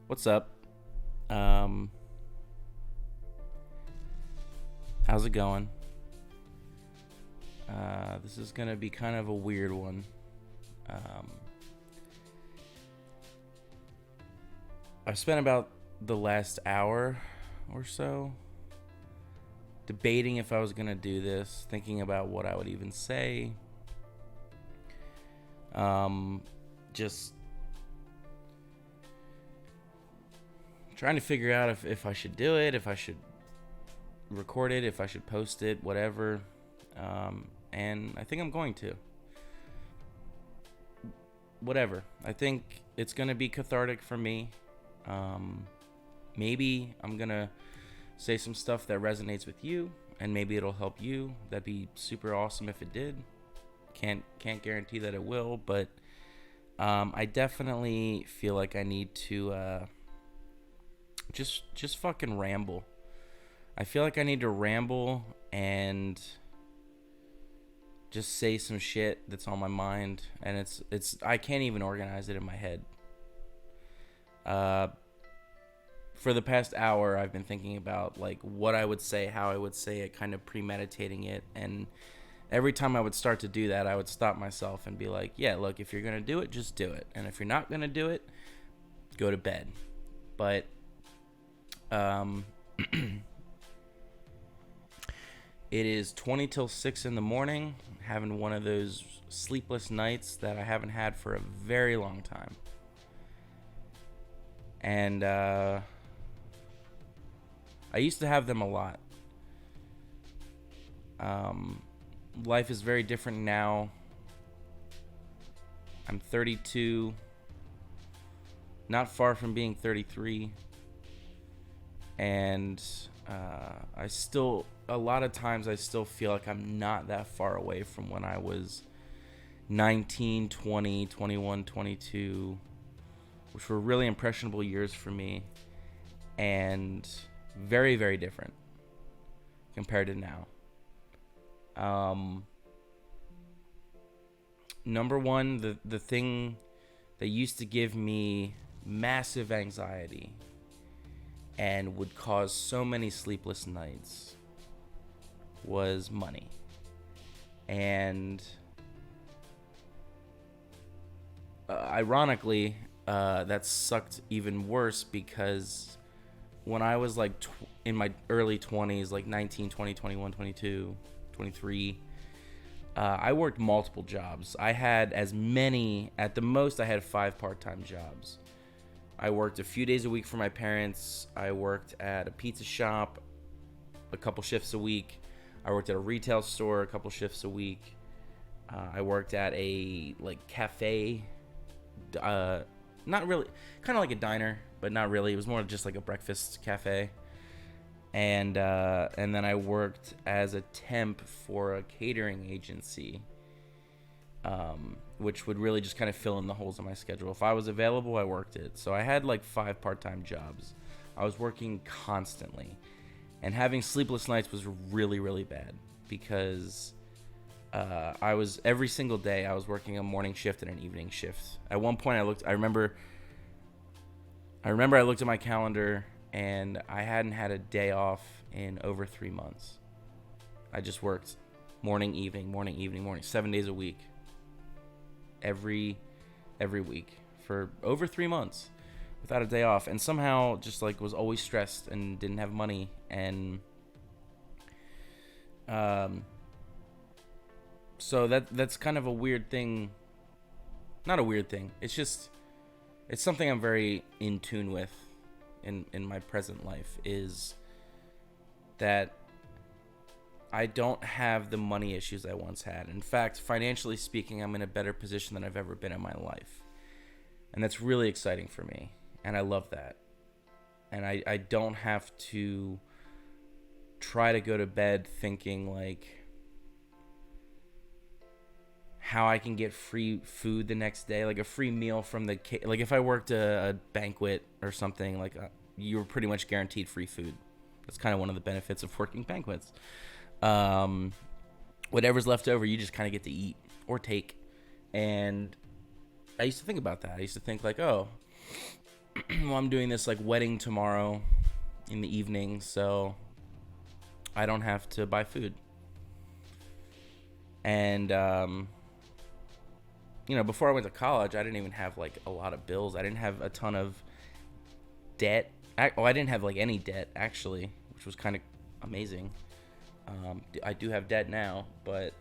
What's up? Um, how's it going? This is gonna be kind of a weird one. Um, I spent about the last hour or so debating if I was gonna do this, thinking about what I would even say. Just trying to figure out if I should do it, if I should record it, if I should post it, whatever. And I think I'm going to. Whatever. I think it's going to be cathartic for me. Maybe I'm going to say some stuff that resonates with you, and maybe it'll help you. That'd be super awesome if it did. Can't guarantee that it will, but I definitely feel like I need to just fucking ramble. I feel like I need to ramble and just say some shit that's on my mind, and it's I can't even organize it in my head. For the past hour, I've been thinking about like what I would say, how I would say it, kind of premeditating it, and every time I would start to do that, I would stop myself and be like, yeah, look, if you're gonna do it, just do it, and if you're not gonna do it, go to bed. But it is 20 till 6 in the morning, having one of those sleepless nights that I haven't had for a very long time. And I used to have them a lot. Life is very different now. I'm 32, not far from being 33. And a lot of times I still feel like I'm not that far away from when I was 19, 20, 21, 22, which were really impressionable years for me, and very, very different compared to now. Number one, the thing that used to give me massive anxiety and would cause so many sleepless nights was money. And ironically, that sucked even worse because when I was like in my early 20s, like 19, 20, 21, 22, 23, I worked multiple jobs. I had at the most, I had 5 part-time jobs. I worked a few days a week for my parents. I worked at a pizza shop a couple shifts a week. I worked at a retail store a couple shifts a week. I worked at a cafe, not really, kind of like a diner, but not really. It was more just like a breakfast cafe. And then I worked as a temp for a catering agency, which would really just kind of fill in the holes in my schedule. If I was available, I worked it. So I had 5 part-time jobs. I was working constantly. And having sleepless nights was really, really bad because every single day I was working a morning shift and an evening shift. At one point I remember I looked at my calendar and I hadn't had a day off in over 3 months. I just worked morning, evening, 7 days a week. Every week for over 3 months without a day off, and somehow just was always stressed and didn't have money. And so that's kind of a weird thing. Not a weird thing. It's something I'm very in tune with in my present life, is that I don't have the money issues I once had. In fact, financially speaking, I'm in a better position than I've ever been in my life. And that's really exciting for me. And I love that. And I don't have to try to go to bed thinking how I can get free food the next day, a free meal from if I worked a banquet or something, you were pretty much guaranteed free food. That's kind of one of the benefits of working banquets. Whatever's left over, you just kind of get to eat or take. And I used to think about that. I used to think oh, well, I'm doing this like wedding tomorrow in the evening, so I don't have to buy food. And before I went to college, I didn't even have like a lot of bills. I didn't have a ton of debt. I didn't have like any debt actually, which was kind of amazing. I do have debt now, but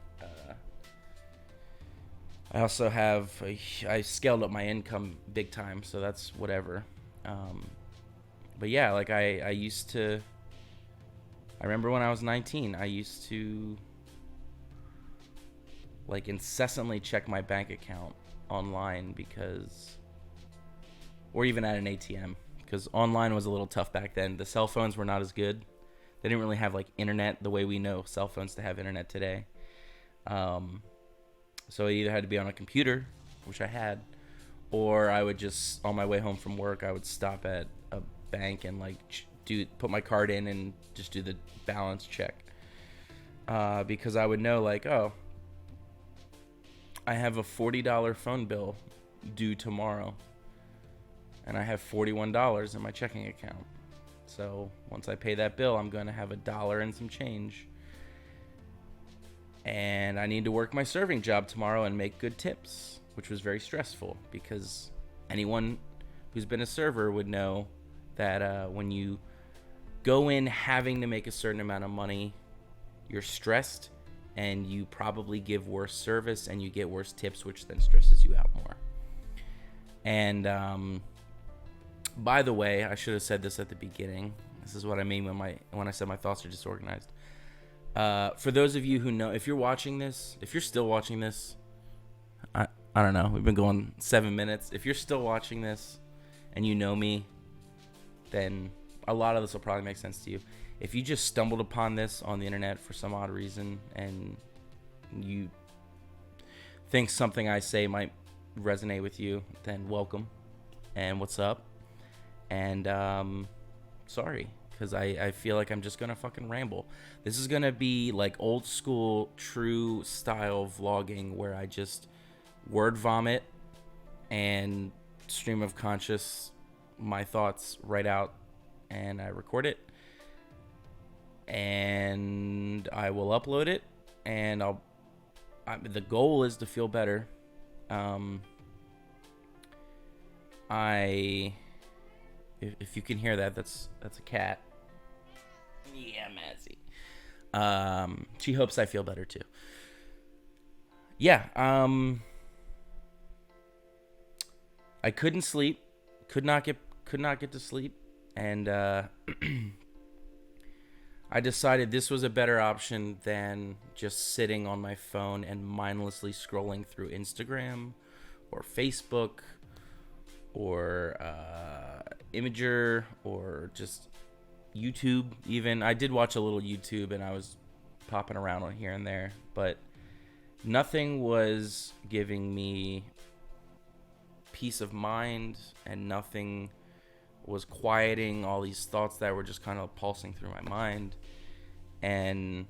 I also have I scaled up my income big time, so that's whatever. But yeah, like I used to. I remember when I was 19, I used to like incessantly check my bank account online or even at an ATM, because online was a little tough back then. The cell phones were not as good. They didn't really have like internet the way we know cell phones to have internet today. So I either had to be on a computer, which I had, or I would just, on my way home from work, I would stop at a bank and like put my card in and just do the balance check. Because I would know like, oh, I have a $40 phone bill due tomorrow, and I have $41 in my checking account. So once I pay that bill, I'm going to have $1 and some change. And I need to work my serving job tomorrow and make good tips, which was very stressful, because anyone who's been a server would know that when you go in having to make a certain amount of money, you're stressed, and you probably give worse service and you get worse tips, which then stresses you out more. And by the way, I should have said this at the beginning. This is what I mean when I said my thoughts are disorganized. For those of you who know, if you're watching this, if you're still watching this, I don't know, we've been going 7 minutes. If you're still watching this and you know me, then a lot of this will probably make sense to you. If you just stumbled upon this on the internet for some odd reason and you think something I say might resonate with you, then welcome and what's up. And sorry, because I feel like I'm just gonna fucking ramble. This is gonna be like old school true style vlogging, where I just word vomit and stream of conscious my thoughts right out, and I record it, and I will upload it, and the goal is to feel better. If you can hear that, that's a cat. Yeah, Mazzy. She hopes I feel better too. Yeah. I couldn't sleep. Could not get to sleep, and I decided this was a better option than just sitting on my phone and mindlessly scrolling through Instagram or Facebook or Imager or just YouTube even. I did watch a little YouTube, and I was popping around on here and there, but nothing was giving me peace of mind, and nothing was quieting all these thoughts that were just kind of pulsing through my mind. And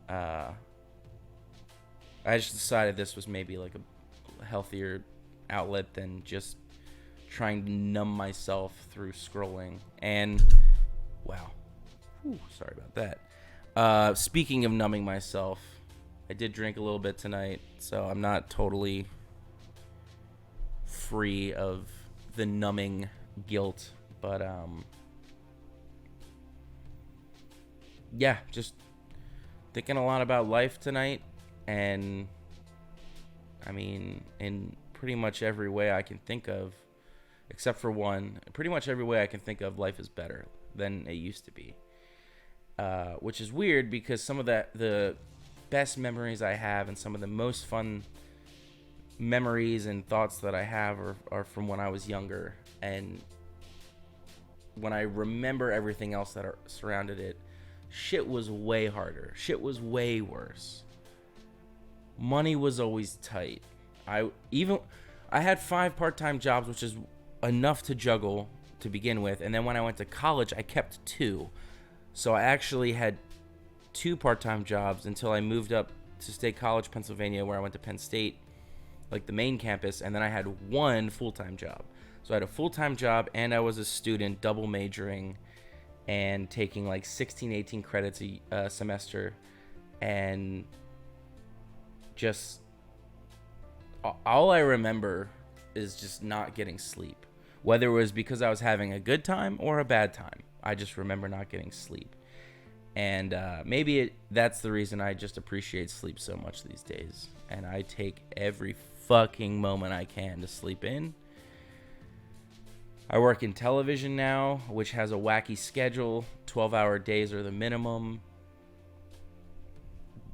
I just decided this was maybe like a healthier outlet than just trying to numb myself through scrolling. And wow, sorry about that. Speaking of numbing myself, I did drink a little bit tonight, so I'm not totally free of the numbing guilt, but yeah, just thinking a lot about life tonight, and I mean, in pretty much every way I can think of, except for one, pretty much every way I can think of, life is better than it used to be, which is weird, because some of the best memories I have and some of the most fun memories and thoughts that I have are from when I was younger, and when I remember everything else that surrounded it, shit was way harder. Shit was way worse. Money was always tight. I had 5 part-time jobs, which is enough to juggle to begin with, and then when I went to college, I kept 2. So I actually had 2 part-time jobs until I moved up to State College, Pennsylvania, where I went to Penn State, like the main campus, and then I had 1 full-time job. So I had a full-time job and I was a student, double majoring and taking like 16, 18 credits a semester, and just all I remember is just not getting sleep. Whether it was because I was having a good time or a bad time, I just remember not getting sleep. And maybe that's the reason I just appreciate sleep so much these days. And I take every fucking moment I can to sleep in. I work in television now, which has a wacky schedule. 12-hour days are the minimum.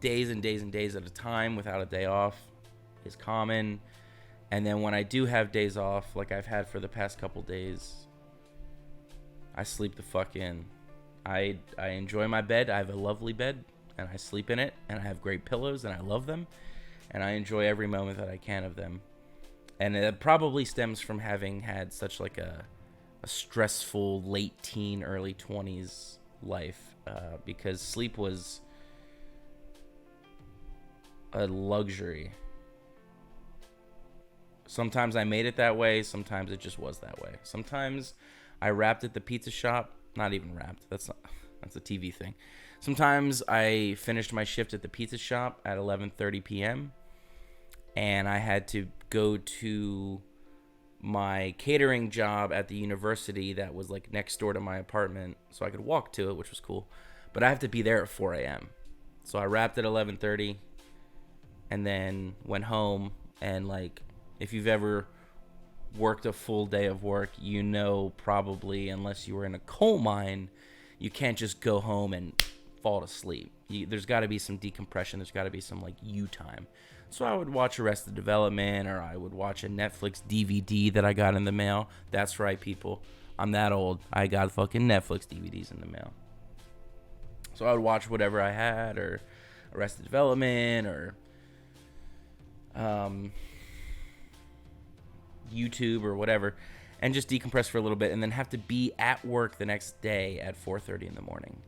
Days and days and days at a time without a day off is common. And then when I do have days off, like I've had for the past couple days, I sleep the fuck in. I enjoy my bed. I have a lovely bed, and I sleep in it, and I have great pillows, and I love them, and I enjoy every moment that I can of them. And it probably stems from having had such like a stressful late teen, early 20s life, because sleep was a luxury. Sometimes I made it that way. Sometimes it just was that way. Sometimes I rapped at the pizza shop. Not even rapped. That's a TV thing. Sometimes I finished my shift at the pizza shop at 11:30 p.m. and I had to go to my catering job at the university that was like next door to my apartment, so I could walk to it, which was cool. But I have to be there at 4 a.m. So I rapped at 11:30 and then went home. And like, if you've ever worked a full day of work, you know, probably, unless you were in a coal mine, you can't just go home and fall asleep. There's got to be some decompression. There's got to be some like you time. So I would watch Arrested Development, or I would watch a Netflix DVD that I got in the mail. That's right, people. I'm that old. I got fucking Netflix DVDs in the mail. So I would watch whatever I had, or Arrested Development, or YouTube or whatever, and just decompress for a little bit, and then have to be at work the next day at 4:30 in the morning,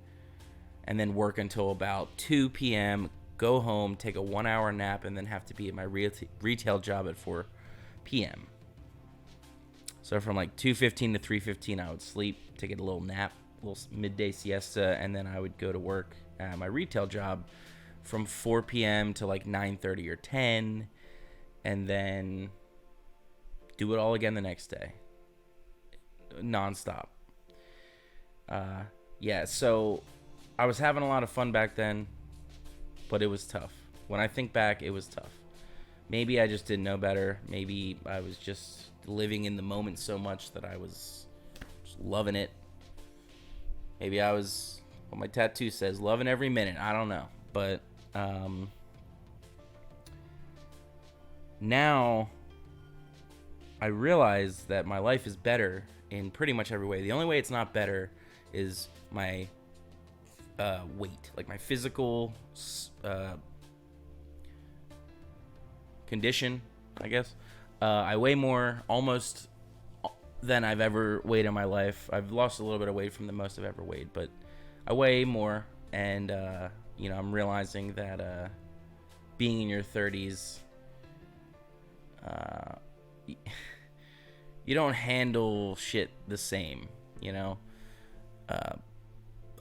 and then work until about 2 p.m., go home, take a 1-hour nap, and then have to be at my retail job at 4 p.m. So from like 2:15 to 3:15 I would sleep, take a little nap, a little midday siesta, and then I would go to work at my retail job from 4 p.m. to like 9:30 or 10, and then do it all again the next day, nonstop. Yeah, so I was having a lot of fun back then, but it was tough. When I think back, it was tough. Maybe I just didn't know better. Maybe I was just living in the moment so much that I was just loving it. Maybe I was, what my tattoo says, loving every minute. I don't know. But now I realize that my life is better in pretty much every way. The only way it's not better is my weight, like my physical condition, I guess. I weigh more almost than I've ever weighed in my life. I've lost a little bit of weight from the most I've ever weighed, but I weigh more, and you know, I'm realizing that being in your 30s, you don't handle shit the same, you know.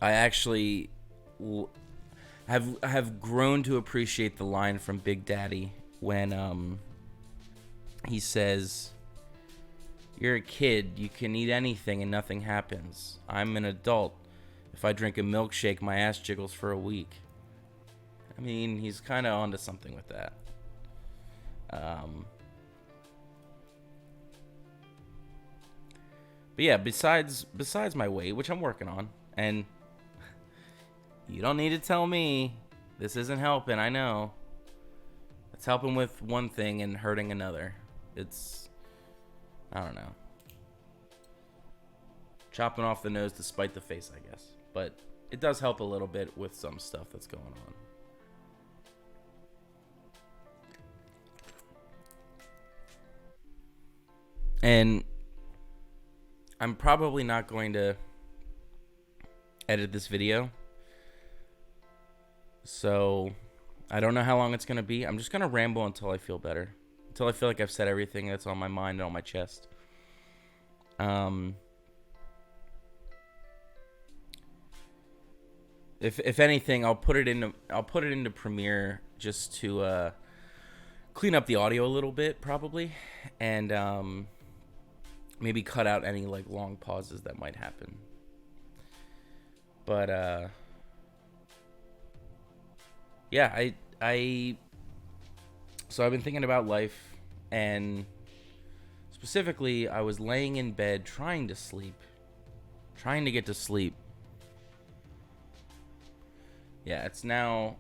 I actually have grown to appreciate the line from Big Daddy when he says, "You're a kid, you can eat anything and nothing happens. I'm an adult. If I drink a milkshake, my ass jiggles for a week." I mean, he's kind of onto something with that. But yeah, besides my weight, which I'm working on, and you don't need to tell me this isn't helping, I know. It's helping with one thing and hurting another. It's, I don't know. Chopping off the nose to spite the face, I guess. But it does help a little bit with some stuff that's going on. And I'm probably not going to edit this video. So I don't know how long it's going to be. I'm just going to ramble until I feel better. Until I feel like I've said everything that's on my mind and on my chest. Um, if anything, I'll put it into Premiere just to clean up the audio a little bit, probably, and maybe cut out any like long pauses that might happen. But yeah, so I've been thinking about life, and specifically, I was laying in bed trying to get to sleep. Yeah, it's now,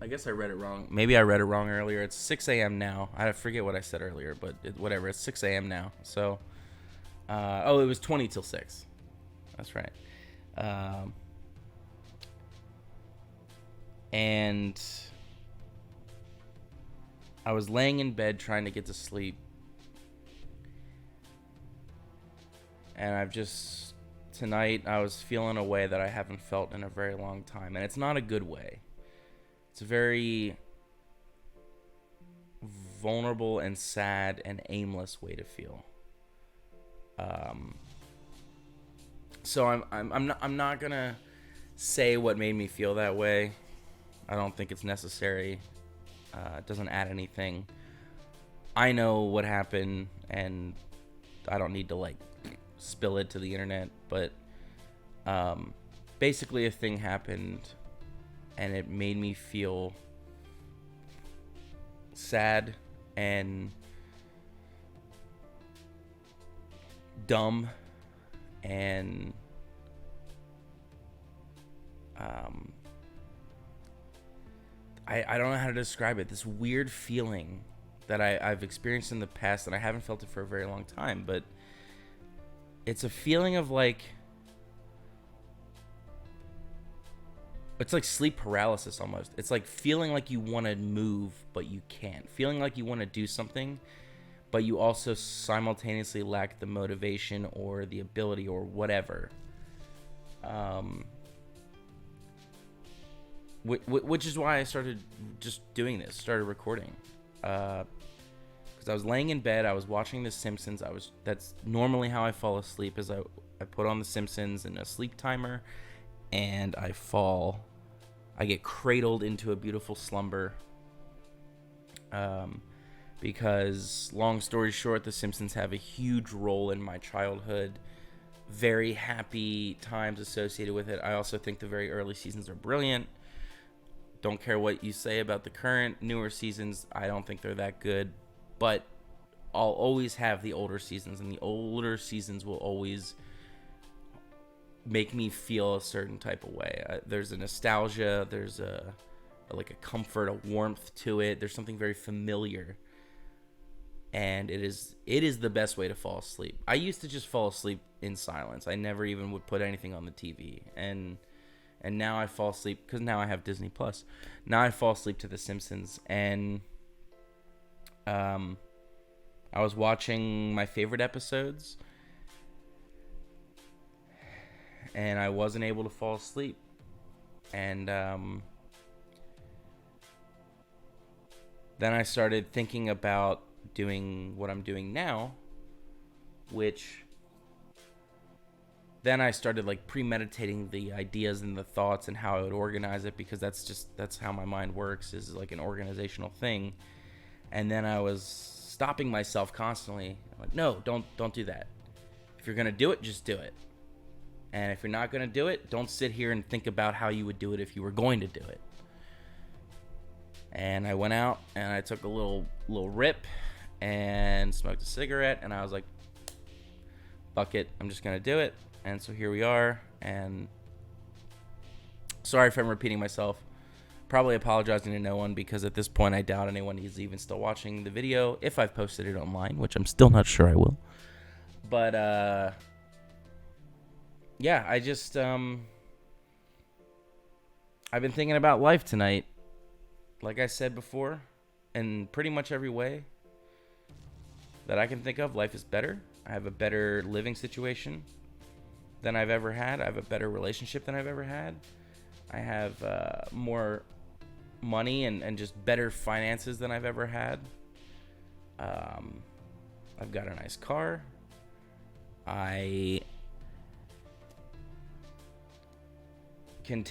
I guess I read it wrong. Maybe I read it wrong earlier. It's 6 a.m. now. I forget what I said earlier, but whatever. It's 6 a.m. now. So, it was 20 till 6. That's right. And I was laying in bed trying to get to sleep. And tonight I was feeling a way that I haven't felt in a very long time. And it's not a good way. It's a very vulnerable and sad and aimless way to feel. So I'm not gonna say what made me feel that way. I don't think it's necessary. It doesn't add anything. I know what happened, and I don't need to like spill it to the internet. But basically, a thing happened, and it made me feel sad and dumb, and I don't know how to describe it. This weird feeling that I've experienced in the past, and I haven't felt it for a very long time, but it's a feeling of like, it's like sleep paralysis almost. It's like feeling like you want to move, but you can't. Feeling like you want to do something, but you also simultaneously lack the motivation or the ability or whatever. Which is why I started just doing this, started recording. Because I was laying in bed, I was watching The Simpsons. That's normally how I fall asleep, is I put on The Simpsons and a sleep timer, and I get cradled into a beautiful slumber. Because, long story short, The Simpsons have a huge role in my childhood. Very happy times associated with it. I also think the very early seasons are brilliant. Don't care what you say about the current, newer seasons. I don't think they're that good. But I'll always have the older seasons, and the older seasons will always make me feel a certain type of way. There's a nostalgia. There's a comfort, a warmth to it. There's something very familiar. And it is the best way to fall asleep. I used to just fall asleep in silence. I never even would put anything on the TV. And now I fall asleep, because now I have Disney Plus. Now I fall asleep to The Simpsons. And I was watching my favorite episodes, and I wasn't able to fall asleep. And then I started thinking about doing what I'm doing now, which then I started like premeditating the ideas and the thoughts and how I would organize it, because that's how my mind works, is like an organizational thing. And then I was stopping myself constantly, like, no, don't do that. If you're gonna do it, just do it. And if you're not gonna do it, don't sit here and think about how you would do it if you were going to do it. And I went out and I took a little rip and smoked a cigarette, and I was like, fuck it, I'm just gonna do it. And so here we are. And sorry if I'm repeating myself. Probably apologizing to no one, because at this point I doubt anyone is even still watching the video if I've posted it online, which I'm still not sure I will. But yeah, I just I've been thinking about life tonight. Like I said before, in pretty much every way that I can think of, life is better. I have a better living situation than I've ever had. I have a better relationship than I've ever had. I have more money and just better finances than I've ever had. I've got a nice car. I can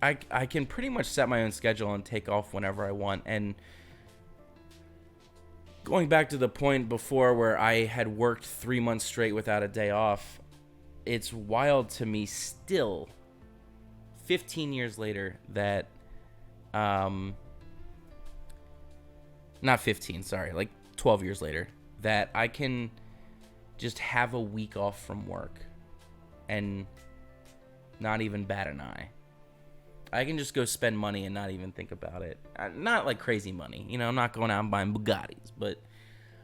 I can pretty much set my own schedule and take off whenever I want. And going back to the point before where I had worked 3 months straight without a day off, it's wild to me still, 15 years later, that, not 15, sorry, like 12 years later, that I can just have a week off from work and not even bat an eye. I can just go spend money and not even think about it. Not like crazy money, I'm not going out and buying Bugattis, but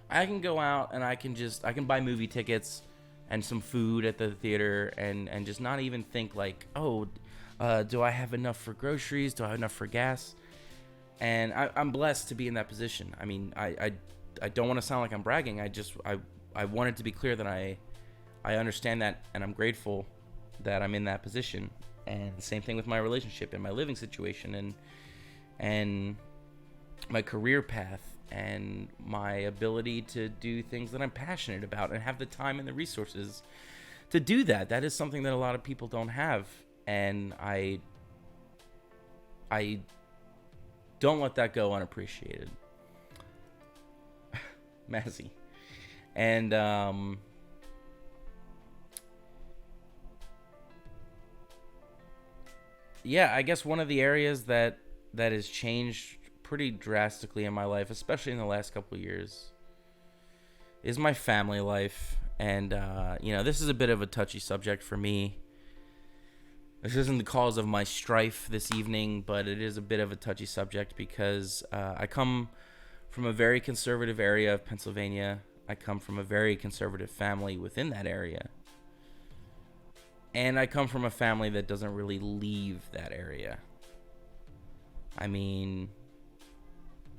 I can go out and I can buy movie tickets and some food at the theater and just not even think like, do I have enough for groceries? Do I have enough for gas? And I'm blessed to be in that position. I mean, I don't want to sound like I'm bragging. I want it to be clear that I understand that, and I'm grateful that I'm in that position. And the same thing with my relationship and my living situation and my career path and my ability to do things that I'm passionate about and have the time and the resources to do that. That is something that a lot of people don't have. And I don't let that go unappreciated. Messy. And yeah, I guess one of the areas that has changed pretty drastically in my life, especially in the last couple of years, is my family life. And this is a bit of a touchy subject for me. This isn't the cause of my strife this evening, but it is a bit of a touchy subject because I come from a very conservative area of Pennsylvania. I come from a very conservative family within that area. And I come from a family that doesn't really leave that area. I mean,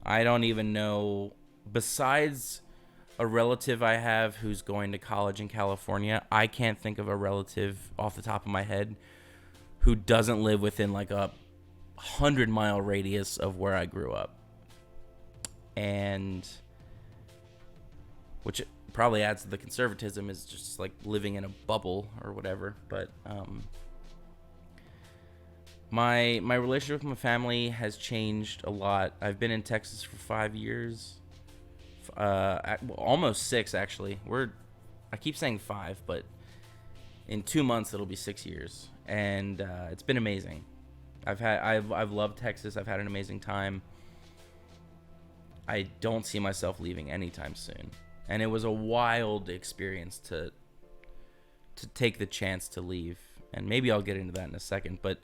I don't even know, besides a relative I have who's going to college in California, I can't think of a relative off the top of my head who doesn't live within like a 100-mile radius of where I grew up. And which probably adds to the conservatism, is just like living in a bubble or whatever. But my relationship with my family has changed a lot. I've been in Texas for 5 years, almost 6 actually. I keep saying 5, but in 2 months it'll be 6 years, and it's been amazing. I've loved Texas. I've had an amazing time. I don't see myself leaving anytime soon. And it was a wild experience to take the chance to leave. And maybe I'll get into that in a second. But,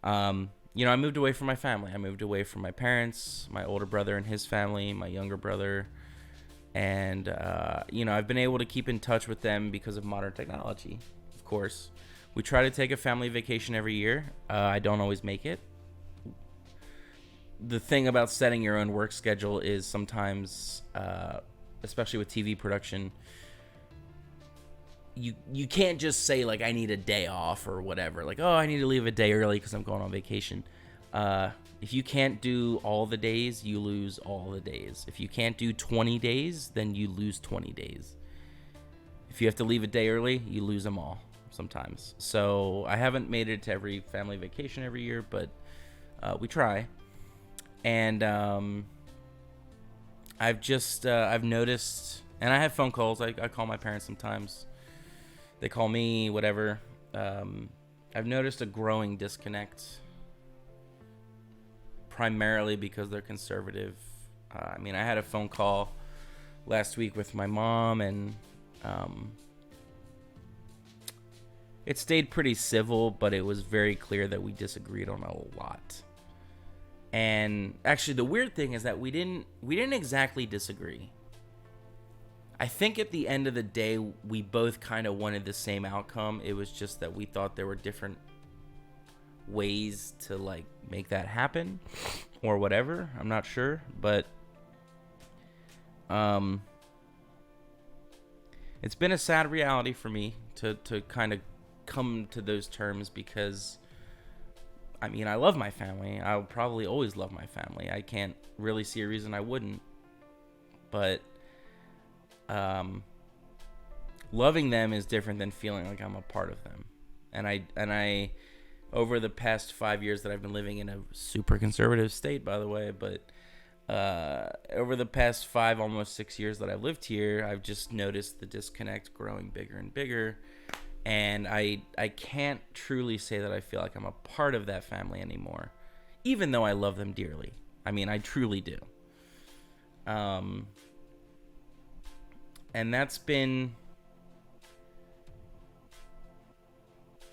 I moved away from my family. I moved away from my parents, my older brother and his family, my younger brother. And, I've been able to keep in touch with them because of modern technology, of course. We try to take a family vacation every year. I don't always make it. The thing about setting your own work schedule is sometimes... especially with TV production, you can't just say like, I need a day off or whatever. Like, I need to leave a day early because I'm going on vacation. If you can't do all the days, you lose all the days. If you can't do 20 days, then you lose 20 days. If you have to leave a day early, you lose them all sometimes. So I haven't made it to every family vacation every year, but we try. And I've noticed, and I have phone calls. I call my parents sometimes. They call me, whatever. I've noticed a growing disconnect, primarily because they're conservative. I had a phone call last week with my mom, and it stayed pretty civil, but it was very clear that we disagreed on a lot. And actually, the weird thing is that we didn't exactly disagree. I think at the end of the day, we both kind of wanted the same outcome. It was just that we thought there were different ways to like make that happen, or whatever. I'm not sure, but it's been a sad reality for me to kind of come to those terms, because I love my family. I'll probably always love my family. I can't really see a reason I wouldn't. But loving them is different than feeling like I'm a part of them. And I over the past 5 years that I've been living in a super conservative state, by the way, but over the past 5, almost 6 years that I've lived here, I've just noticed the disconnect growing bigger and bigger. And I can't truly say that I feel like I'm a part of that family anymore, even though I love them dearly. I mean, I truly do. And that's been,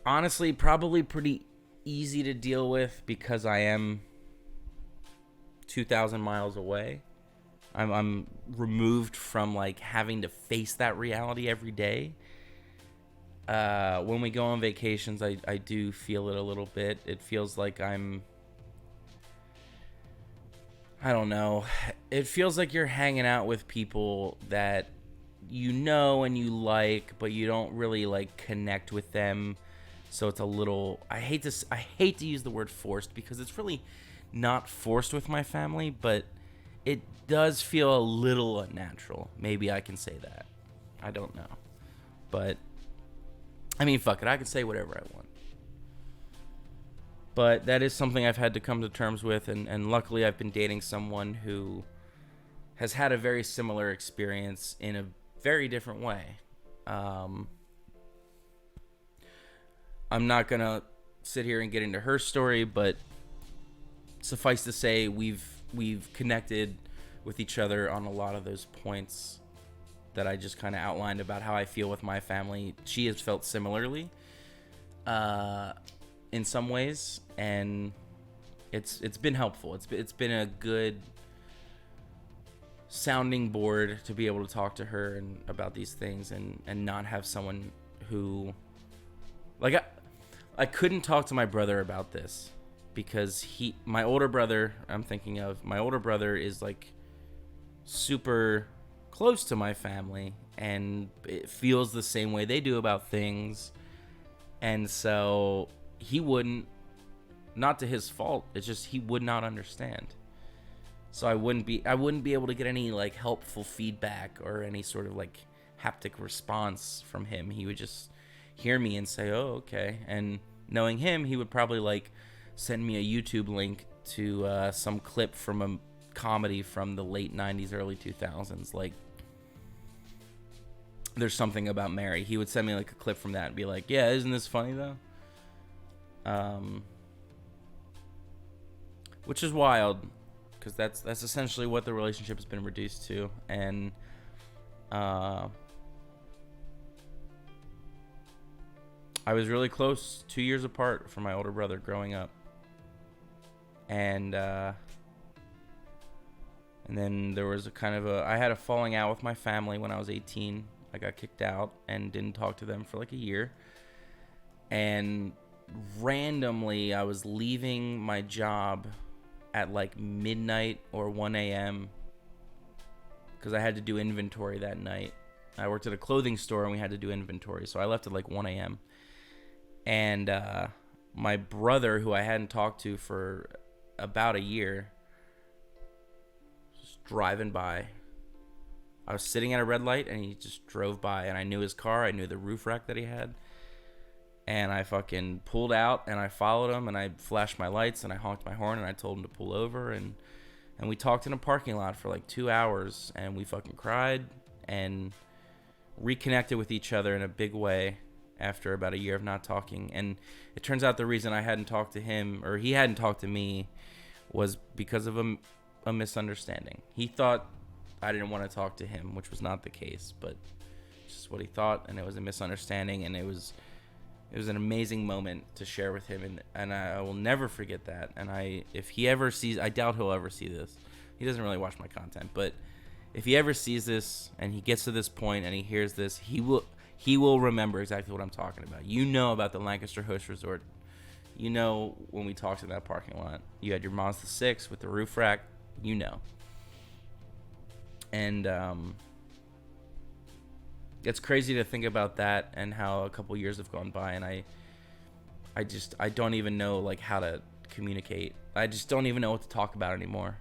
honestly, probably pretty easy to deal with because I am 2,000 miles away. I'm removed from like having to face that reality every day. When we go on vacations, I do feel it a little bit. It feels like I don't know. It feels like you're hanging out with people that you know and you like, but you don't really like connect with them. So it's a little, I hate to use the word forced because it's really not forced with my family, but it does feel a little unnatural. Maybe I can say that. I don't know. But I mean, fuck it. I can say whatever I want. But that is something I've had to come to terms with. And luckily, I've been dating someone who has had a very similar experience in a very different way. I'm not going to sit here and get into her story, but suffice to say, we've connected with each other on a lot of those points that I just kind of outlined about how I feel with my family. She has felt similarly in some ways, and it's been helpful. It's been a good sounding board to be able to talk to her and about these things and not have someone who, like, I couldn't talk to my brother about this because my older brother is like super close to my family and it feels the same way they do about things, and so he wouldn't, not to his fault, it's just he would not understand. So I wouldn't be able to get any like helpful feedback or any sort of like haptic response from him. He would just hear me and say, "Oh, okay." And knowing him, he would probably like send me a YouTube link to some clip from a comedy from the late 90s, early 2000s, like There's Something About Mary. He would send me like a clip from that and be like, "Yeah, isn't this funny though?" Which is wild, because that's essentially what the relationship has been reduced to. And I was really close, 2 years apart from my older brother growing up, and then there was I had a falling out with my family when I was 18. I got kicked out and didn't talk to them for like a year. And randomly, I was leaving my job at like midnight or 1 a.m. because I had to do inventory that night. I worked at a clothing store and we had to do inventory. So I left at like 1 a.m. And my brother, who I hadn't talked to for about a year, was driving by. I was sitting at a red light and he just drove by, and I knew his car. I knew the roof rack that he had. And I fucking pulled out and I followed him and I flashed my lights and I honked my horn and I told him to pull over, and we talked in a parking lot for like 2 hours, and we fucking cried and reconnected with each other in a big way after about a year of not talking. And it turns out the reason I hadn't talked to him, or he hadn't talked to me, was because of a misunderstanding. He thought I didn't want to talk to him, which was not the case, but it's just what he thought, and it was a misunderstanding, and it was an amazing moment to share with him, and I will never forget that. And if he ever sees, I doubt he'll ever see this. He doesn't really watch my content, but if he ever sees this and he gets to this point and he hears this, he will remember exactly what I'm talking about. You know about the Lancaster Host Resort. You know when we talked in that parking lot. You had your Mazda 6 with the roof rack. You know. And it's crazy to think about that and how a couple years have gone by, and I don't even know like how to communicate. I just don't even know what to talk about anymore.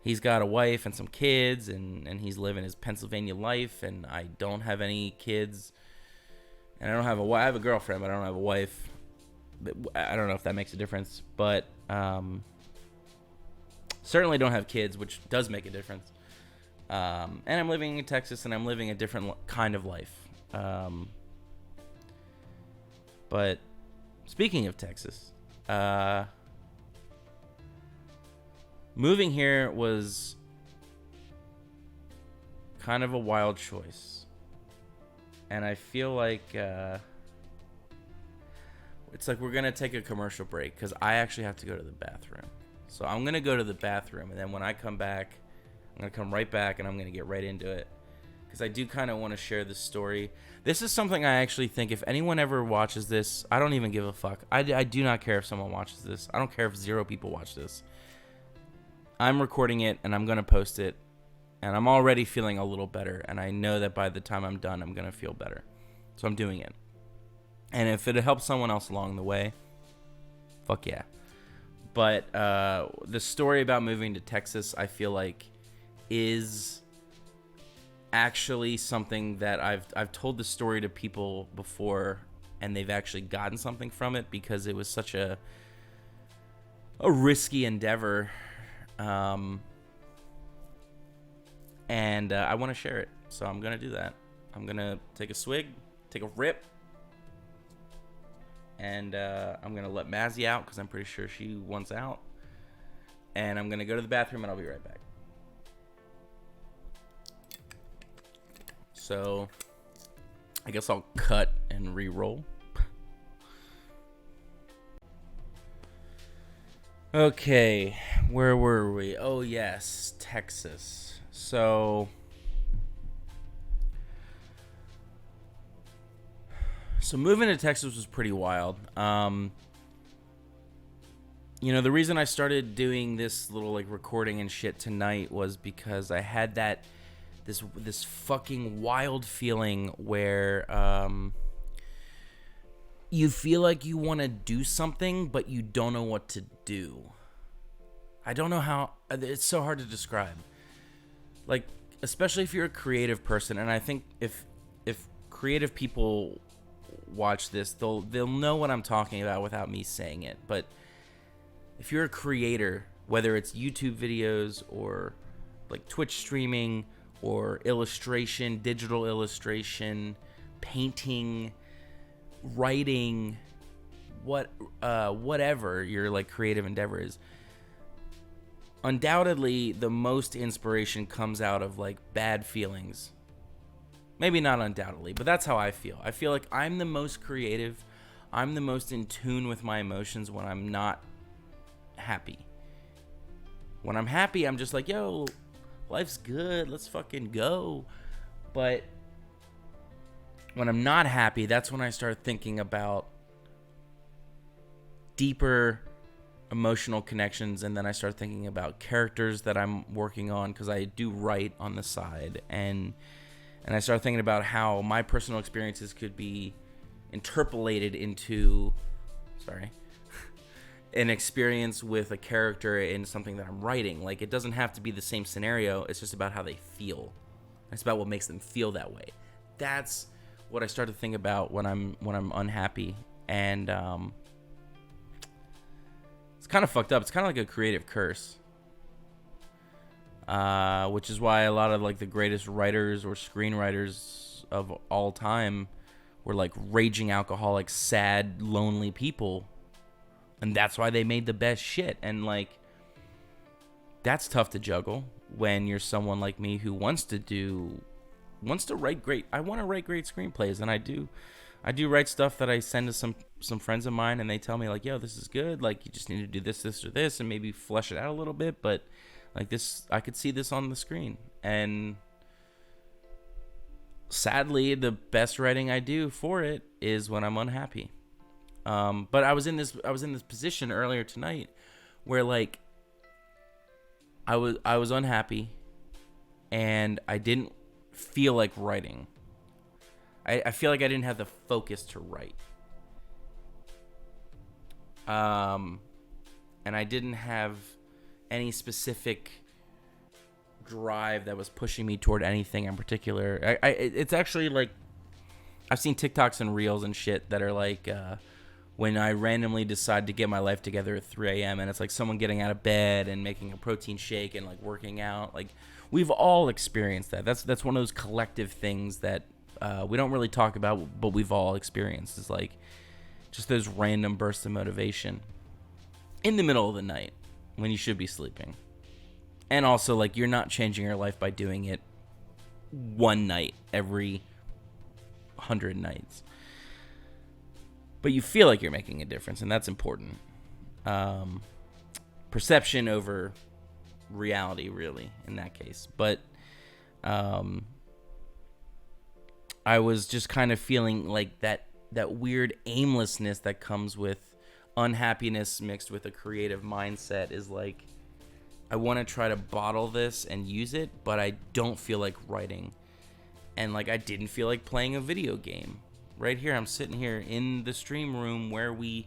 he's got a wife and some kids, and he's living his Pennsylvania life, and I don't have any kids, and I don't have a wife. I have a girlfriend, but I don't have a wife. I don't know if that makes a difference, but certainly don't have kids, which does make a difference. And I'm living in Texas, and I'm living a different kind of life. But speaking of Texas, moving here was kind of a wild choice. And I feel like it's like we're going to take a commercial break because I actually have to go to the bathroom. So I'm going to go to the bathroom, and then when I come back, I'm going to come right back, and I'm going to get right into it because I do kind of want to share this story. This is something I actually think if anyone ever watches this, I don't even give a fuck. I do not care if someone watches this. I don't care if 0 people watch this. I'm recording it, and I'm going to post it, and I'm already feeling a little better, and I know that by the time I'm done, I'm going to feel better. So I'm doing it. And if it helps someone else along the way, fuck yeah. But the story about moving to Texas, I feel like, is actually something that I've told the story to people before, and they've actually gotten something from it because it was such a risky endeavor. And I want to share it, so I'm gonna do that. I'm gonna take a swig, take a rip, and I'm gonna let Mazzy out because I'm pretty sure she wants out. And I'm gonna go to the bathroom, and I'll be right back. So I guess I'll cut and re-roll. Okay, where were we? Oh yes, Texas. So moving to Texas was pretty wild. The reason I started doing this little like recording and shit tonight was because I had this fucking wild feeling where you feel like you want to do something, but you don't know what to do. I don't know how. It's so hard to describe. Like, especially if you're a creative person, and I think if creative people watch this, they'll know what I'm talking about without me saying it. But if you're a creator, whether it's YouTube videos or like Twitch streaming or illustration, digital illustration, painting, writing, whatever your like creative endeavor is, undoubtedly the most inspiration comes out of like bad feelings. Maybe not undoubtedly, but that's how I feel. I feel like I'm the most creative. I'm the most in tune with my emotions when I'm not happy. When I'm happy, I'm just like, yo, life's good, let's fucking go. But when I'm not happy, that's when I start thinking about deeper emotional connections, and then I start thinking about characters that I'm working on, because I do write on the side, and I start thinking about how my personal experiences could be interpolated into an experience with a character in something that I'm writing. Like, it doesn't have to be the same scenario, it's just about how they feel. It's about what makes them feel that way. That's what I start to think about when I'm unhappy. And it's kind of fucked up. It's kind of like a creative curse. Which is why a lot of like the greatest writers or screenwriters of all time were like raging alcoholics, sad, lonely people. And that's why they made the best shit. And like, that's tough to juggle when you're someone like me who wants to write great. I want to write great screenplays, and I do write stuff that I send to some friends of mine, and they tell me like, yo, this is good. Like, you just need to do this, or this, and maybe flesh it out a little bit. But like this, I could see this on the screen. And sadly, the best writing I do for it is when I'm unhappy. But I was in this position earlier tonight where like I was unhappy, and I didn't feel like writing. I feel like I didn't have the focus to write. And I didn't have any specific drive that was pushing me toward anything in particular. It's actually like, I've seen TikToks and Reels and shit that are like, when I randomly decide to get my life together at 3 a.m. and it's like someone getting out of bed and making a protein shake and like working out. Like, we've all experienced that. That's one of those collective things that we don't really talk about, but we've all experienced. It's like just those random bursts of motivation in the middle of the night when you should be sleeping. And also, like, you're not changing your life by doing it one night every 100 nights. But you feel like you're making a difference, and that's important. Perception over reality, really, in that case. But I was just kind of feeling like that weird aimlessness that comes with unhappiness mixed with a creative mindset is like, I want to try to bottle this and use it, but I don't feel like writing. And like, I didn't feel like playing a video game. Right here, I'm sitting here in the stream room where we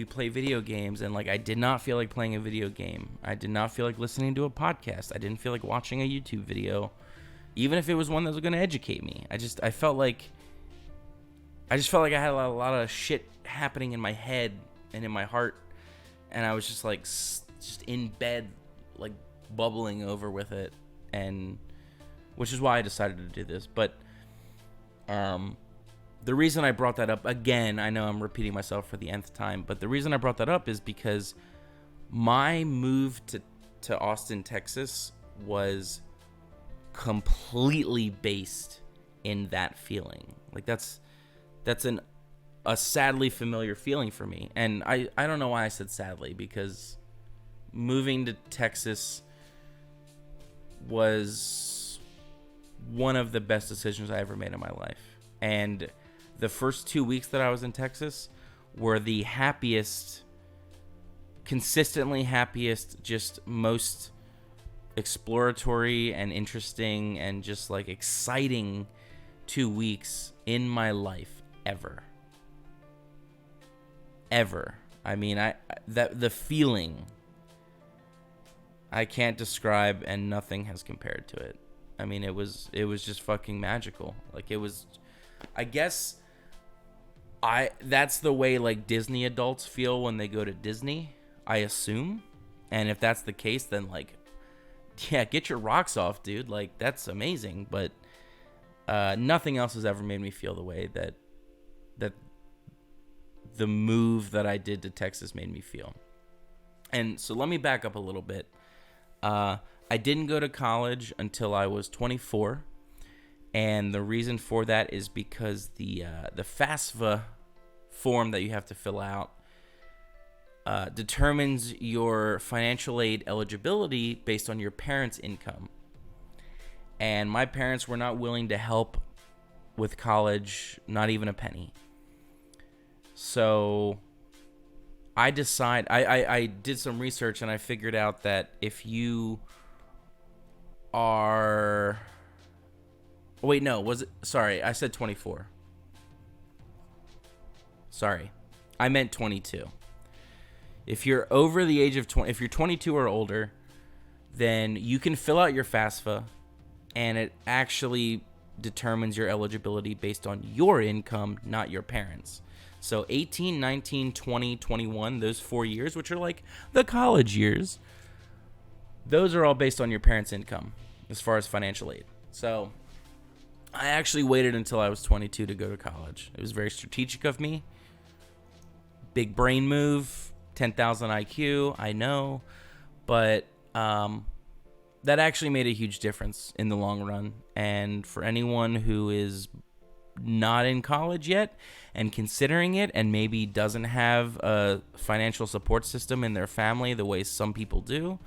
play video games, and like, I did not feel like playing a video game. I did not feel like listening to a podcast. I didn't feel like watching a YouTube video, even if it was one that was going to educate me. I just felt like I had a lot of shit happening in my head and in my heart, and I was just like, just in bed, like bubbling over with it, and which is why I decided to do this. But the reason I brought that up, again, I know I'm repeating myself for the nth time, but the reason I brought that up is because my move to Austin, Texas was completely based in that feeling. Like, that's a sadly familiar feeling for me. And I don't know why I said sadly, because moving to Texas was one of the best decisions I ever made in my life. And the first 2 weeks that I was in Texas were the happiest, consistently happiest, just most exploratory and interesting and just like exciting 2 weeks in my life ever. I mean, the feeling I can't describe, and nothing has compared to it. I mean, it was just fucking magical. Like, it was, I guess that's the way like Disney adults feel when they go to Disney, I assume. And if that's the case, then like, yeah, get your rocks off, dude. Like, that's amazing. But nothing else has ever made me feel the way that the move that I did to Texas made me feel. And so let me back up a little bit. I didn't go to college until I was 24. And the reason for that is because the FAFSA form that you have to fill out determines your financial aid eligibility based on your parents' income. And my parents were not willing to help with college, not even a penny. So I did some research, and I figured out that if you are... Wait, no, was it? Sorry, I said 24. Sorry, I meant 22. If you're over the age of 20, if you're 22 or older, then you can fill out your FAFSA, and it actually determines your eligibility based on your income, not your parents. So 18, 19, 20, 21, those 4 years, which are like the college years, those are all based on your parents' income as far as financial aid. So I actually waited until I was 22 to go to college. It was very strategic of me. Big brain move, 10,000 IQ, I know. But that actually made a huge difference in the long run. And for anyone who is not in college yet and considering it, and maybe doesn't have a financial support system in their family the way some people do,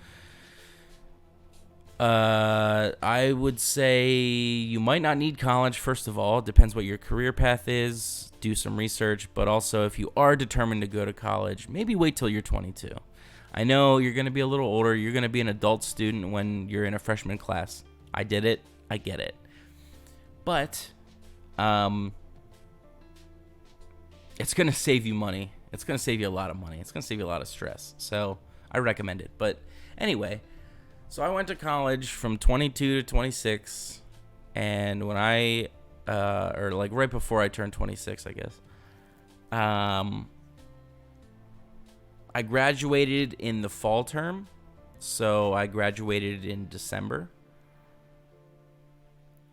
I would say you might not need college. First of all, it depends what your career path is. Do some research. But also, if you are determined to go to college, maybe wait till you're 22. I know you're going to be a little older. You're going to be an adult student when you're in a freshman class. I did it. I get it. But it's going to save you money. It's going to save you a lot of money. It's going to save you a lot of stress. So I recommend it. But anyway, So I went to college from 22 to 26, and when or like right before I turned 26, I guess, I graduated in the fall term, so I graduated in December,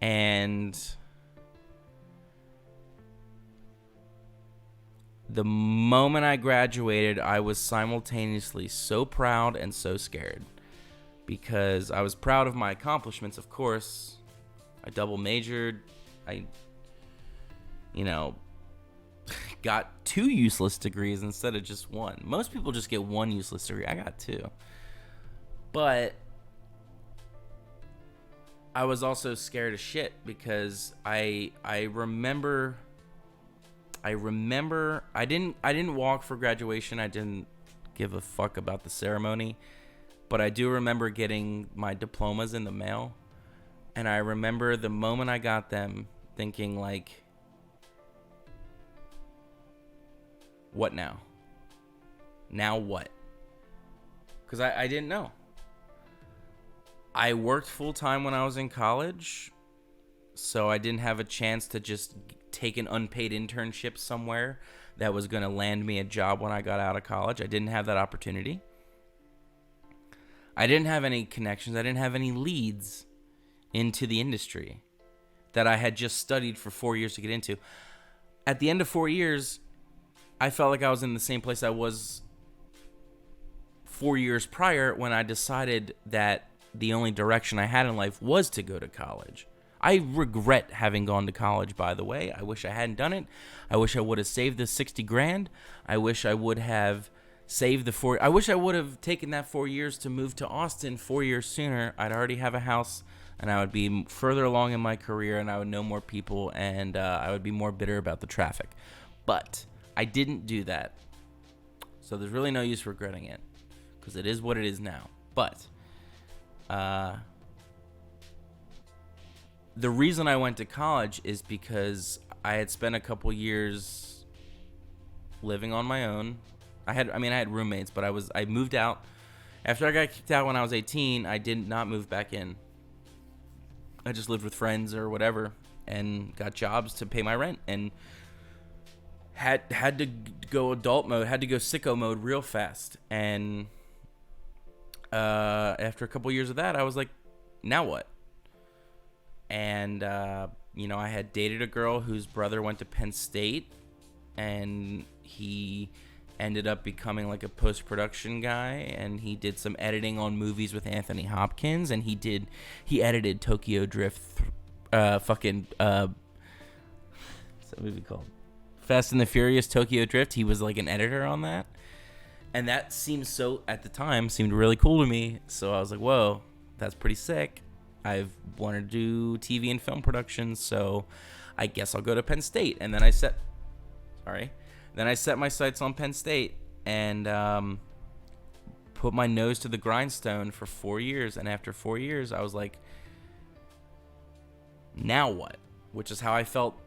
and the moment I graduated, I was simultaneously so proud and so scared. Because I was proud of my accomplishments, of course. I double majored. I, got 2 useless degrees instead of just 1. Most people just get 1 useless degree. I got 2. But I was also scared as shit because I remember I didn't walk for graduation. I didn't give a fuck about the ceremony. But I do remember getting my diplomas in the mail. And I remember the moment I got them thinking, like, what now? Now what? Because I didn't know. I worked full-time when I was in college. So I didn't have a chance to just take an unpaid internship somewhere that was going to land me a job when I got out of college. I didn't have that opportunity. I didn't have any connections. I didn't have any leads into the industry that I had just studied for 4 years to get into. At the end of 4 years, I felt like I was in the same place I was 4 years prior when I decided that the only direction I had in life was to go to college. I regret having gone to college, by the way. I wish I hadn't done it. I wish I would have saved the 60 grand. I wish I would have saved the 4. I wish I would have taken that 4 years to move to Austin 4 years sooner. I'd already have a house, and I would be further along in my career, and I would know more people, and I would be more bitter about the traffic. But I didn't do that. So there's really no use regretting it, because it is what it is now. But the reason I went to college is because I had spent a couple years living on my own. I had roommates, but I moved out. After I got kicked out when I was 18, I did not move back in. I just lived with friends or whatever and got jobs to pay my rent and had to go adult mode, had to go sicko mode real fast. And after a couple years of that, I was like, now what? And, I had dated a girl whose brother went to Penn State, and he ended up becoming like a post-production guy, and he did some editing on movies with Anthony Hopkins, and he edited Tokyo Drift, what's that movie called? Fast and the Furious Tokyo Drift. He was like an editor on that, and that at the time seemed really cool to me, so I was like, whoa, that's pretty sick. I've wanted to do TV and film production, so I guess I'll go to Penn State. And then I set my sights on Penn State and put my nose to the grindstone for 4 years. And after 4 years, I was like, now what? Which is how I felt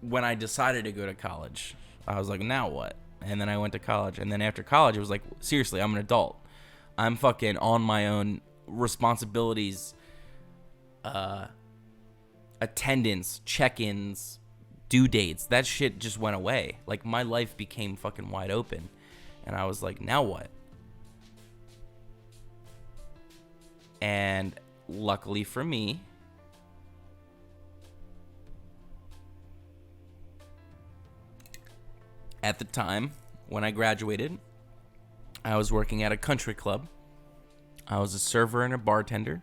when I decided to go to college. I was like, now what? And then I went to college. And then after college, it was like, seriously, I'm an adult. I'm fucking on my own. Responsibilities, attendance, check-ins, due dates, that shit just went away. Like, my life became fucking wide open, and I was like, now what? And luckily for me, at the time when I graduated, I was working at a country club. I was a server and a bartender.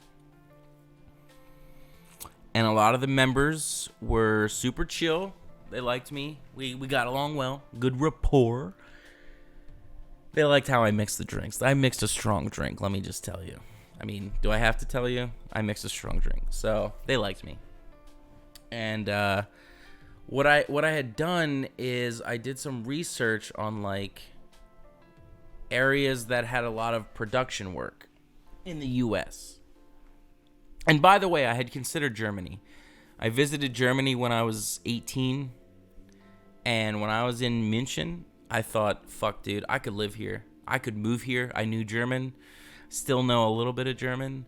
And a lot of the members were super chill. They liked me. We got along well. Good rapport. They liked how I mixed the drinks. I mixed a strong drink, let me just tell you. I mean, do I have to tell you? I mixed a strong drink. So, they liked me. And what I had done is I did some research on like areas that had a lot of production work in the U.S. And by the way, I had considered Germany. I visited Germany when I was 18. And when I was in München, I thought, fuck, dude, I could live here. I could move here. I knew German. Still know a little bit of German.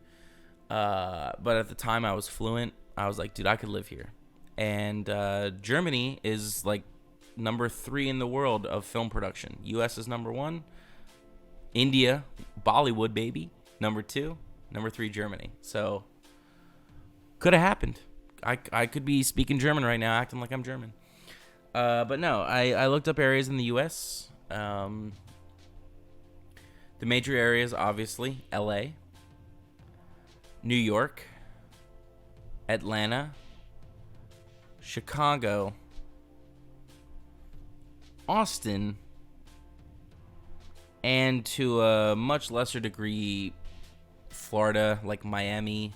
But at the time I was fluent. I was like, dude, I could live here. And Germany is like number 3 in the world of film production. US is number 1. India, Bollywood, baby, number 2. Number 3, Germany. So could have happened. I could be speaking German right now, acting like I'm German. But no, I looked up areas in the U.S. The major areas, obviously, L.A., New York, Atlanta, Chicago, Austin, and to a much lesser degree, Florida, like Miami,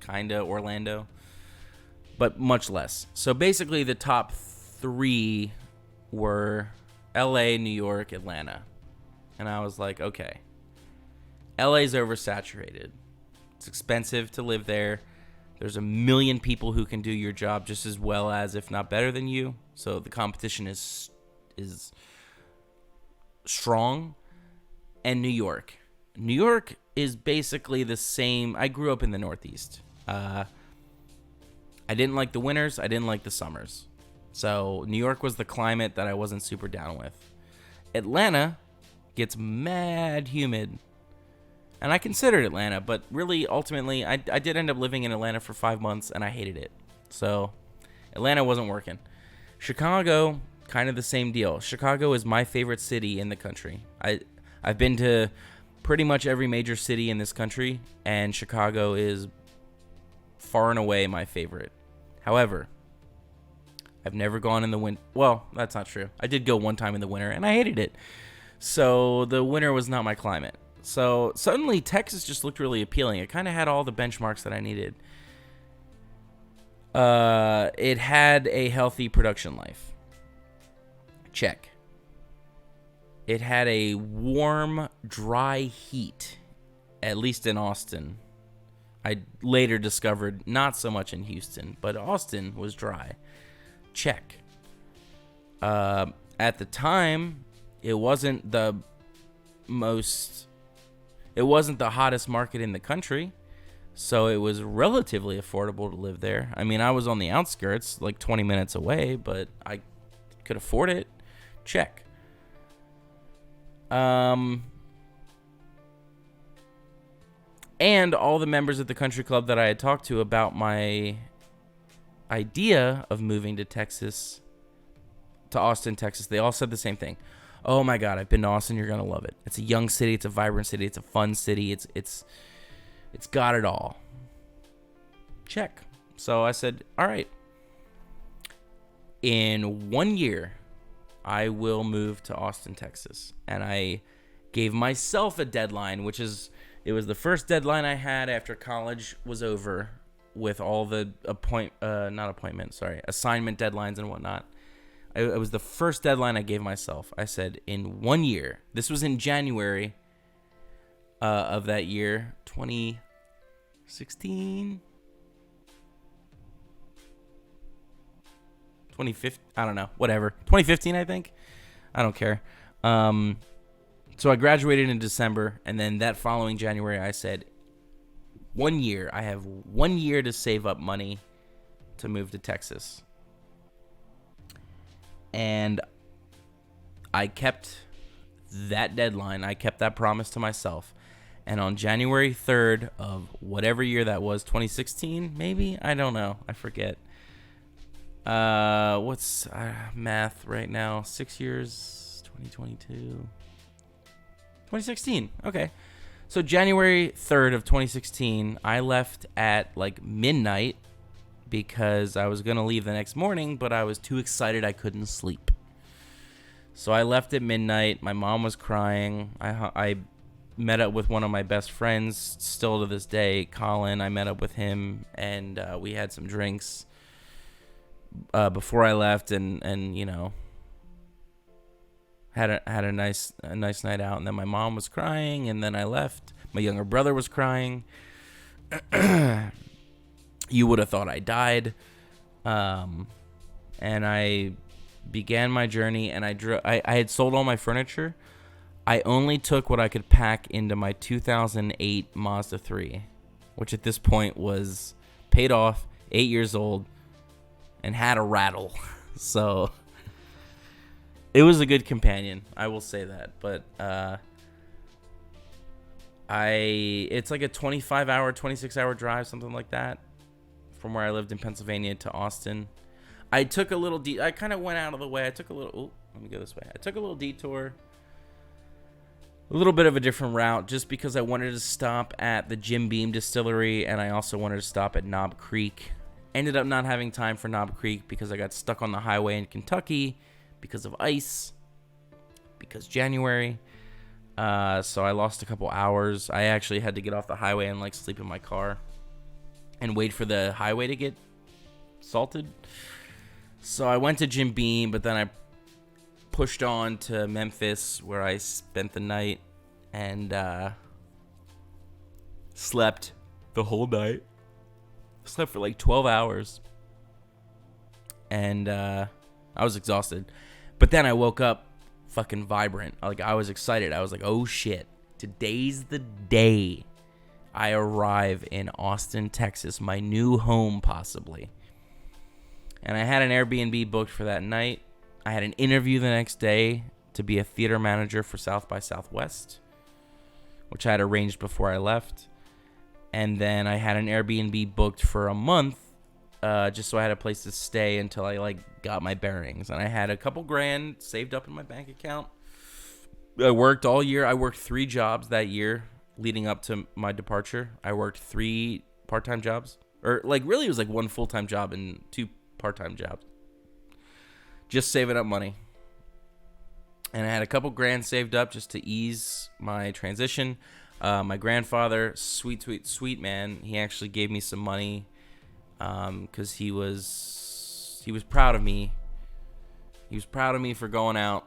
kinda, Orlando, but much less. So basically the top 3 were LA, New York, Atlanta. And I was like, okay, LA's oversaturated. It's expensive to live there. There's a million people who can do your job just as well as, if not better than you. So the competition is strong. And New York. New York is basically the same. I grew up in the Northeast. I didn't like the winters. I didn't like the summers. So New York was the climate that I wasn't super down with. Atlanta gets mad humid. And I considered Atlanta, but really, ultimately, I did end up living in Atlanta for 5 months, and I hated it. So Atlanta wasn't working. Chicago, kind of the same deal. Chicago is my favorite city in the country. I've been to pretty much every major city in this country, and Chicago is far and away my favorite. However, I've never gone in the winter. Well, that's not true. I did go one time in the winter, and I hated it. So the winter was not my climate. So suddenly Texas just looked really appealing. It kind of had all the benchmarks that I needed. It had a healthy production life. Check. It had a warm, dry heat, at least in Austin. I later discovered not so much in Houston, but Austin was dry. Check. At the time, it wasn't the hottest market in the country, so it was relatively affordable to live there. I mean, I was on the outskirts, like 20 minutes away, but I could afford it. Check. And all the members of the country club that I had talked to about my idea of moving to Austin, Texas, they all said the same thing. Oh my God, I've been to Austin. You're going to love it. It's a young city. It's a vibrant city. It's a fun city. It's got it all. Check. So I said, all right. In 1 year, I will move to Austin, Texas. And I gave myself a deadline, it was the first deadline I had after college was over with all the assignment deadlines and whatnot. It was the first deadline I gave myself. I said, in 1 year, this was in January of that year, 2016, 2015, I don't know, whatever, 2015, I think. I don't care. So I graduated in December, and then that following January, I said, 1 year, I have 1 year to save up money to move to Texas. And I kept that deadline. I kept that promise to myself. And on January 3rd of whatever year that was, 2016, maybe? I don't know. I forget. What's math right now? 6 years, 2022. 2016. Okay. So January 3rd of 2016, I left at like midnight because I was going to leave the next morning, but I was too excited I couldn't sleep. So I left at midnight. My mom was crying. I met up with one of my best friends still to this day, Colin. I met up with him, and we had some drinks before I left, and you know, had a nice night out. And then my mom was crying, and then I left. My younger brother was crying. You would have thought I died. And I began my journey, and I had sold all my furniture. I only took what I could pack into my 2008 Mazda 3, which at this point was paid off, 8 years old, and had a rattle. So it was a good companion, I will say that. But it's like a 25-hour, 26-hour drive, something like that, from where I lived in Pennsylvania to Austin. I took a little I kind of went out of the way. I took a little let me go this way. I took a little detour, a little bit of a different route, just because I wanted to stop at the Jim Beam Distillery, and I also wanted to stop at Knob Creek. Ended up not having time for Knob Creek because I got stuck on the highway in Kentucky because of ice, because January. So I lost a couple hours. I actually had to get off the highway and like sleep in my car and wait for the highway to get salted. So I went to Jim Beam, but then I pushed on to Memphis, where I spent the night and slept the whole night. Slept for like 12 hours. And I was exhausted. But then I woke up fucking vibrant. Like, I was excited. I was like, oh shit, today's the day I arrive in Austin, Texas, my new home possibly. And I had an Airbnb booked for that night. I had an interview the next day to be a theater manager for South by Southwest, which I had arranged before I left. And then I had an Airbnb booked for a month, just so I had a place to stay until I like got my bearings. And I had a couple grand saved up in my bank account. I worked all year. I worked 3 jobs that year leading up to my departure. I worked 3 part-time jobs, or like really it was like 1 full-time job and 2 part-time jobs, just saving up money. And I had a couple grand saved up just to ease my transition. My grandfather, sweet man, he actually gave me some money because he was proud of me. He was proud of me for going out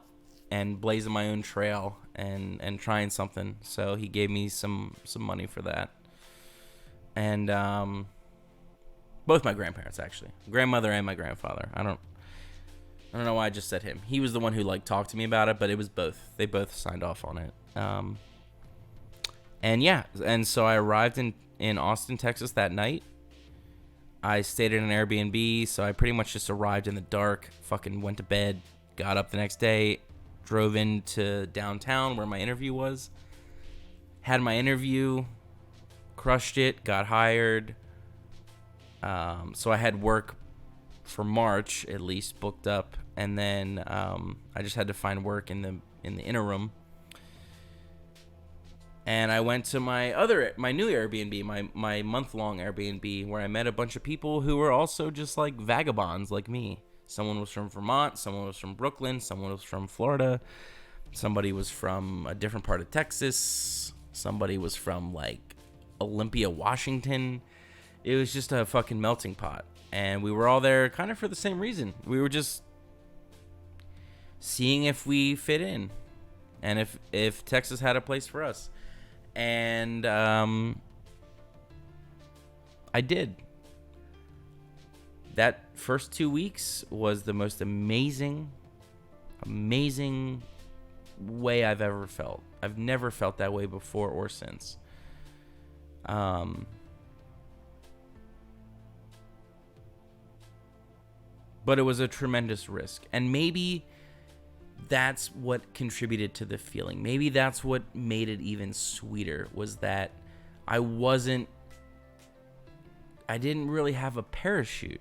and blazing my own trail and trying something. So he gave me some money for that. And both my grandparents, actually, grandmother and my grandfather. I don't know why I just said him. He was the one who like talked to me about it, but it was both. They both signed off on it. And yeah, and so I arrived in Austin, Texas that night. I stayed in an Airbnb, so I pretty much just arrived in the dark, fucking went to bed, got up the next day, drove into downtown where my interview was, had my interview, crushed it, got hired. So I had work for March at least booked up, and then I just had to find work in the interim. And I went to my new Airbnb, my month-long Airbnb, where I met a bunch of people who were also just like vagabonds like me. Someone was from Vermont, someone was from Brooklyn, someone was from Florida, somebody was from a different part of Texas, somebody was from like Olympia, Washington. It was just a fucking melting pot. And we were all there kind of for the same reason. We were just seeing if we fit in and if Texas had a place for us. And I did. That first 2 weeks was the most amazing way I've ever felt. I've never felt that way before or since. But it was a tremendous risk. And maybe that's what contributed to the feeling. Maybe that's what made it even sweeter, was that I didn't really have a parachute.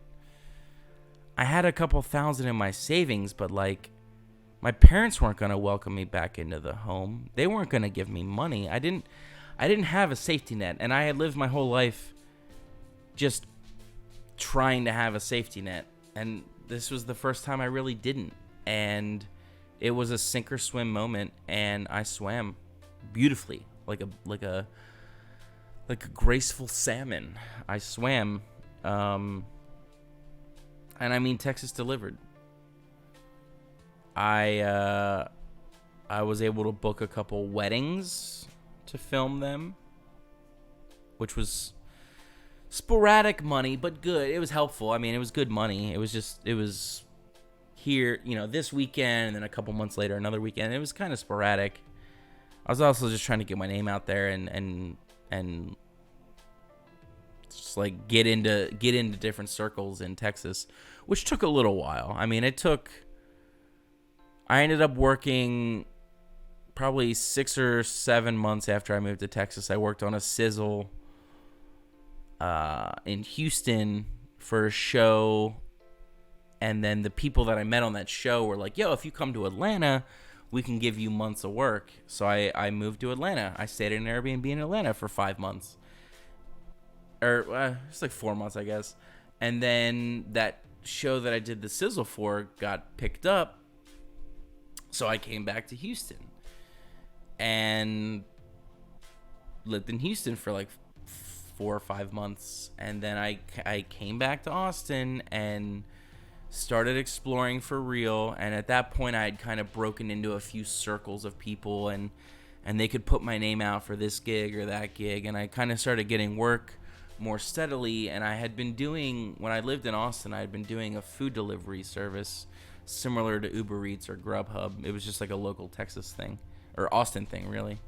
I had a couple thousand in my savings, but like my parents weren't going to welcome me back into the home. They weren't going to give me money. I didn't have a safety net, and I had lived my whole life just trying to have a safety net, and this was the first time I really didn't. And it was a sink or swim moment, and I swam beautifully, like a graceful salmon. I swam, and I mean, Texas delivered. I was able to book a couple weddings to film them, which was sporadic money, but good. It was helpful. I mean, it was good money. It was here, this weekend, and then a couple months later, another weekend. It was kind of sporadic. I was also just trying to get my name out there and just like get into different circles in Texas, which took a little while. I mean, I ended up working probably 6 or 7 months after I moved to Texas. I worked on a sizzle in Houston for a show, and then the people that I met on that show were like, yo, if you come to Atlanta, we can give you months of work. So I moved to Atlanta. I stayed in an Airbnb in Atlanta for 5 months. Or it's like 4 months, I guess. And then that show that I did the sizzle for got picked up. So I came back to Houston and lived in Houston for like 4 or 5 months. And then I came back to Austin and started exploring for real. And at that point, I had kind of broken into a few circles of people, and they could put my name out for this gig or that gig. And I kind of started getting work more steadily. And I had been doing, when I lived in Austin, I had been doing a food delivery service similar to Uber Eats or Grubhub. It was just like a local Texas thing, or Austin thing, really.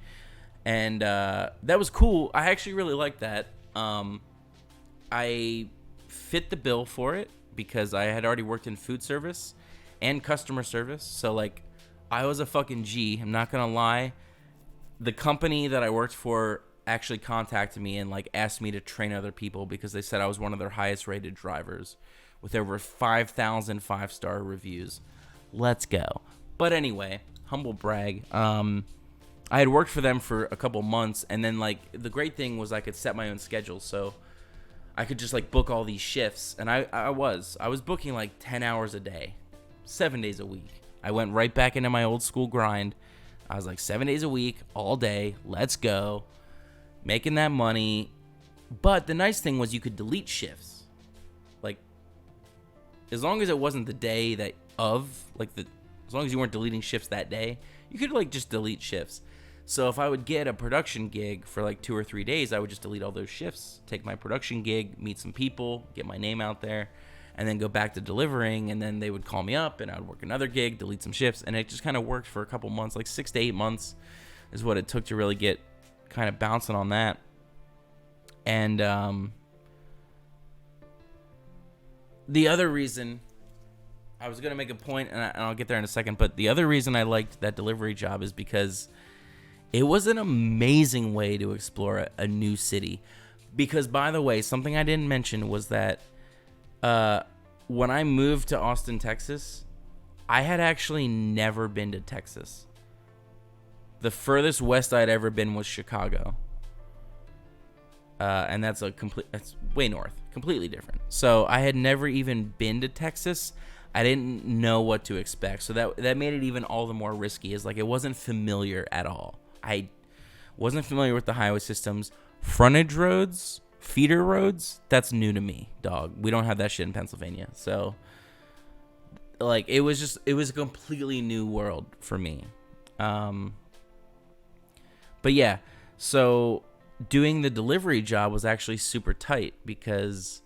And that was cool. I actually really liked that. I fit the bill for it because I had already worked in food service and customer service. So, like, I was a fucking G. I'm not going to lie. The company that I worked for actually contacted me and, like, asked me to train other people because they said I was one of their highest rated drivers with over 5,000 5-star reviews. Let's go. But anyway, humble brag. I had worked for them for a couple months, and then, like, the great thing was I could set my own schedule, so I could just, like, book all these shifts. And I was booking, like, 10 hours a day, 7 days a week. I went right back into my old school grind. I was like, 7 days a week, all day, let's go, making that money. But the nice thing was you could delete shifts. Like, as long as it wasn't the day that as long as you weren't deleting shifts that day, you could, like, just delete shifts. So if I would get a production gig for like 2 or 3 days, I would just delete all those shifts, take my production gig, meet some people, get my name out there, and then go back to delivering. And then they would call me up and I would work another gig, delete some shifts. And it just kind of worked for a couple months, like 6 to 8 months is what it took to really get kind of bouncing on that. And the other reason, I was going to make a point, and I'll get there in a second, but the other reason I liked that delivery job is because it was an amazing way to explore a new city. Because, by the way, something I didn't mention was that when I moved to Austin, Texas, I had actually never been to Texas. The furthest west I'd ever been was Chicago. And that's way north, completely different. So I had never even been to Texas. I didn't know what to expect. So that made it even all the more risky. Is like it wasn't familiar at all. I wasn't familiar with the highway systems. Frontage roads, feeder roads, that's new to me, dog. We don't have that shit in Pennsylvania. So, like, it was a completely new world for me. But yeah, so doing the delivery job was actually super tight because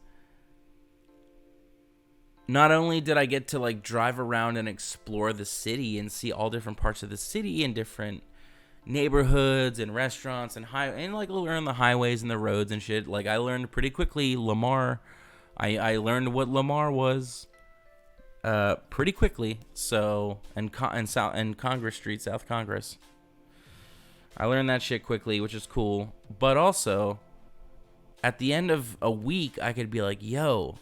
not only did I get to, like, drive around and explore the city and see all different parts of the city and different neighborhoods and restaurants and like learn the highways and the roads and shit. Like, I learned pretty quickly Lamar. I learned what Lamar was pretty quickly. So and Congress Street, South Congress. I learned that shit quickly, which is cool. But also, at the end of a week, I could be like, yo,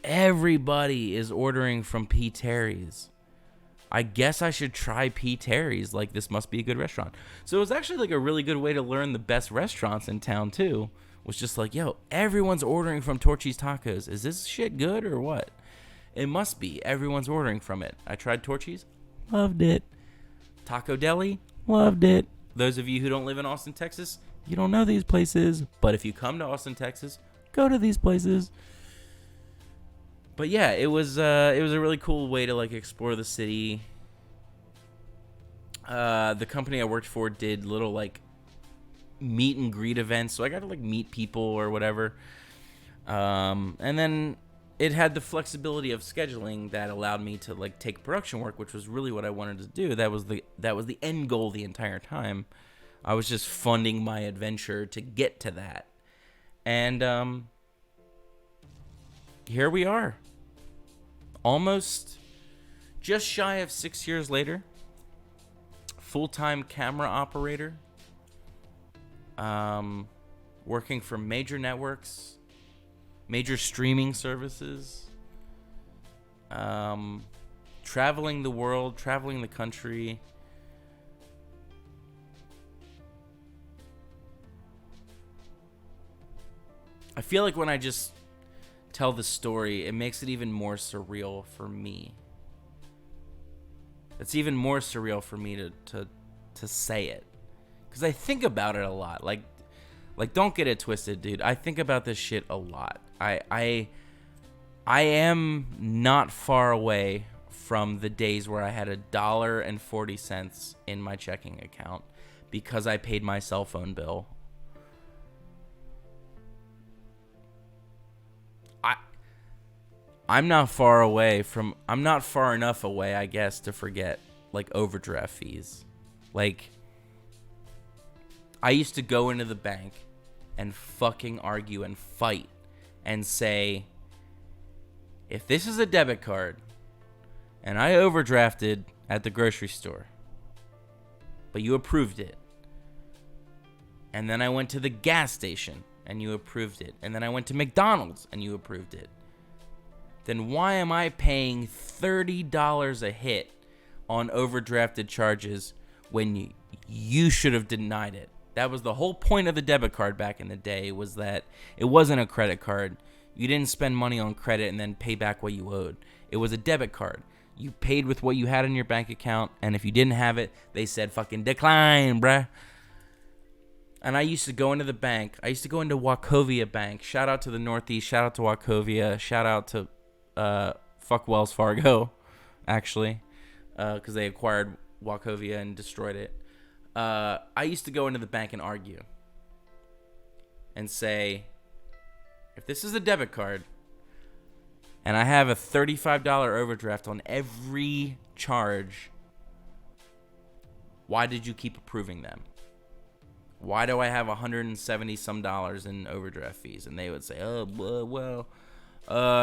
everybody is ordering from P. Terry's. I guess I should try P. Terry's. Like, this must be a good restaurant. So it was actually, like, a really good way to learn the best restaurants in town, too. Was just like, yo, everyone's ordering from Torchy's Tacos. Is this shit good or what? It must be. Everyone's ordering from it. I tried Torchy's. Loved it. Taco Deli. Loved it. Those of you who don't live in Austin, Texas, you don't know these places. But if you come to Austin, Texas, go to these places. But yeah, it was a really cool way to, like, explore the city. The company I worked for did little, like, meet and greet events, so I got to, like, meet people or whatever. And then it had the flexibility of scheduling that allowed me to like take production work, which was really what I wanted to do. That was the end goal the entire time. I was just funding my adventure to get to that. And here we are. Almost just shy of 6 years later. Full-time camera operator. Working for major networks, major streaming services, traveling the world, traveling the country. I feel like when I just tell the story, it makes it even more surreal for me. It's even more surreal for me to say it. Because I think about it a lot. Like, don't get it twisted, dude. I think about this shit a lot. I am not far away from the days where I had $1.40 in my checking account because I paid my cell phone bill. I'm not far enough away, I guess, to forget, like, overdraft fees. Like, I used to go into the bank and fucking argue and fight and say, if this is a debit card and I overdrafted at the grocery store, but you approved it, and then I went to the gas station and you approved it, and then I went to McDonald's and you approved it, then why am I paying $30 a hit on overdrafted charges when you should have denied it? That was the whole point of the debit card back in the day, was that it wasn't a credit card. You didn't spend money on credit and then pay back what you owed. It was a debit card. You paid with what you had in your bank account, and if you didn't have it, they said fucking decline, bruh. And I used to go into the bank. I used to go into Wachovia Bank. Shout out to the Northeast. Shout out to Wachovia. Shout out to fuck Wells Fargo, actually, because they acquired Wachovia and destroyed it. I used to go into the bank and argue and say, if this is a debit card and I have a $35 overdraft on every charge, why did you keep approving them? Why do I have $170 some in overdraft fees? And they would say, oh, well,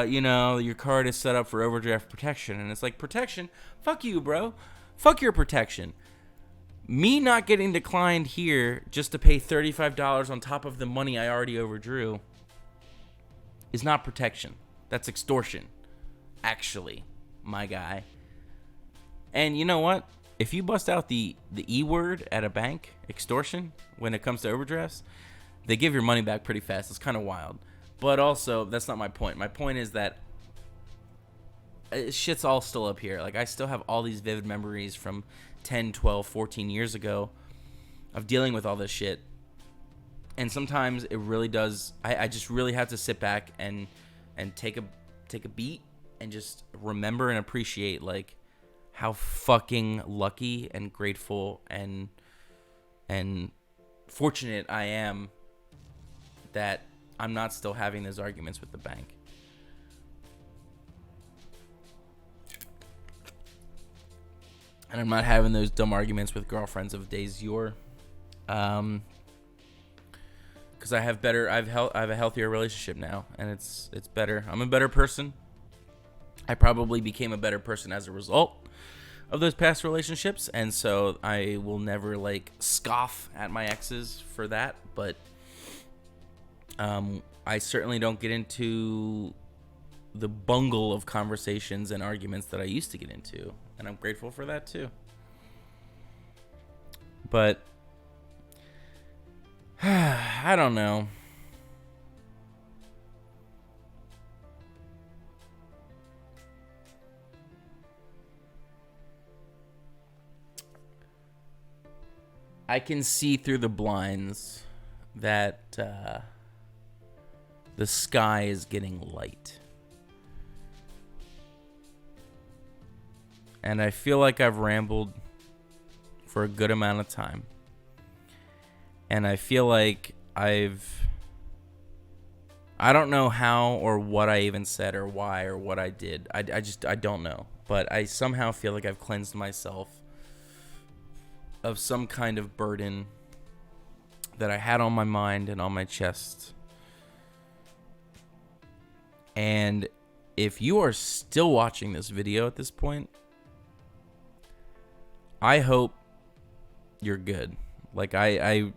your card is set up for overdraft protection. And it's like, protection? Fuck you, bro. Fuck your protection. Me not getting declined here just to pay $35 on top of the money I already overdrew is not protection. That's extortion, actually, my guy. And you know what? If you bust out the E word at a bank, extortion, when it comes to overdrafts, they give your money back pretty fast. It's kind of wild. But also, that's not my point. My point is that shit's all still up here. Like, I still have all these vivid memories from 10, 12, 14 years ago of dealing with all this shit. And sometimes it really does. I just really have to sit back and take a beat and just remember and appreciate, like, how fucking lucky and grateful and fortunate I am that I'm not still having those arguments with the bank. And I'm not having those dumb arguments with girlfriends of days yore. Because I have a healthier relationship now, and it's better. I'm a better person. I probably became a better person as a result of those past relationships, and so I will never like scoff at my exes for that. But I certainly don't get into the bungle of conversations and arguments that I used to get into, and I'm grateful for that too. But I don't know. I can see through the blinds that the sky is getting light. And I feel like I've rambled for a good amount of time. And I feel like I've I don't know how or what I even said or why or what I did. I don't know. But I somehow feel like I've cleansed myself of some kind of burden that I had on my mind and on my chest. And if you are still watching this video at this point, I hope you're good. Like my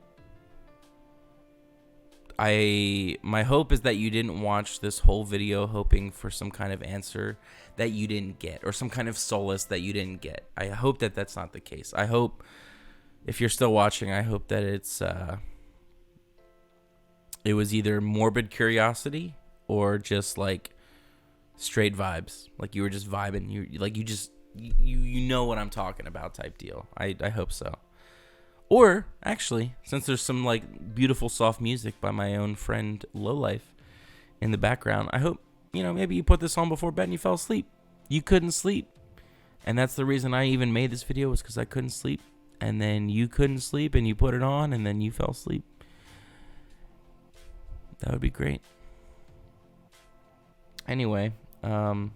hope is that you didn't watch this whole video hoping for some kind of answer that you didn't get, or some kind of solace that you didn't get. I hope that that's not the case. I hope, if you're still watching, I hope that it was either morbid curiosity or just like straight vibes. Like you were just vibing. You know what I'm talking about type deal. I hope so. Or actually, since there's some like beautiful soft music by my own friend Lowlife in the background, I hope, maybe you put this on before bed and you fell asleep. You couldn't sleep. And that's the reason I even made this video, was because I couldn't sleep. And then you couldn't sleep and you put it on and then you fell asleep. That would be great. Anyway, I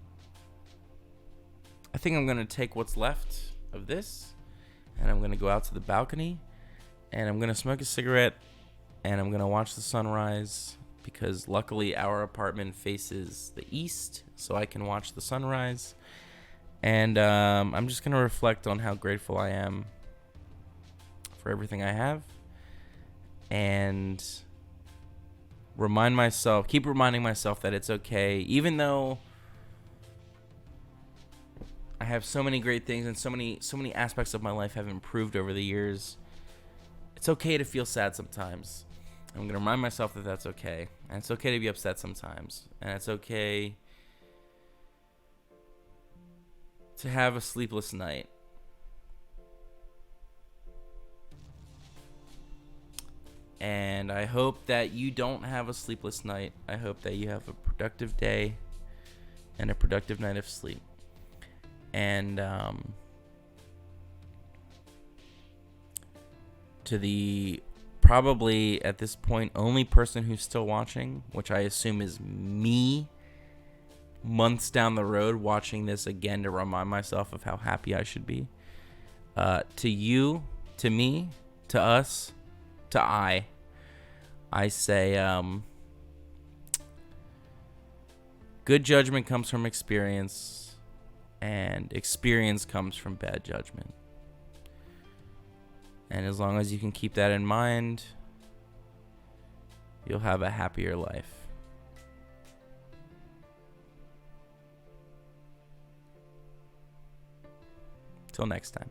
think I'm going to take what's left of this and I'm going to go out to the balcony and I'm going to smoke a cigarette and I'm going to watch the sunrise, because luckily our apartment faces the east, so I can watch the sunrise. And I'm just going to reflect on how grateful I am for everything I have, and keep reminding myself that it's okay, even though I have so many great things and so many aspects of my life have improved over the years. It's okay to feel sad sometimes. I'm going to remind myself that that's okay. And it's okay to be upset sometimes. And it's okay to have a sleepless night. And I hope that you don't have a sleepless night. I hope that you have a productive day and a productive night of sleep. And to the probably at this point only person who's still watching, which I assume is me, months down the road watching this again to remind myself of how happy I should be. To you, to me, to us, to I say good judgment comes from experience, and experience comes from bad judgment. And as long as you can keep that in mind, you'll have a happier life. Till next time.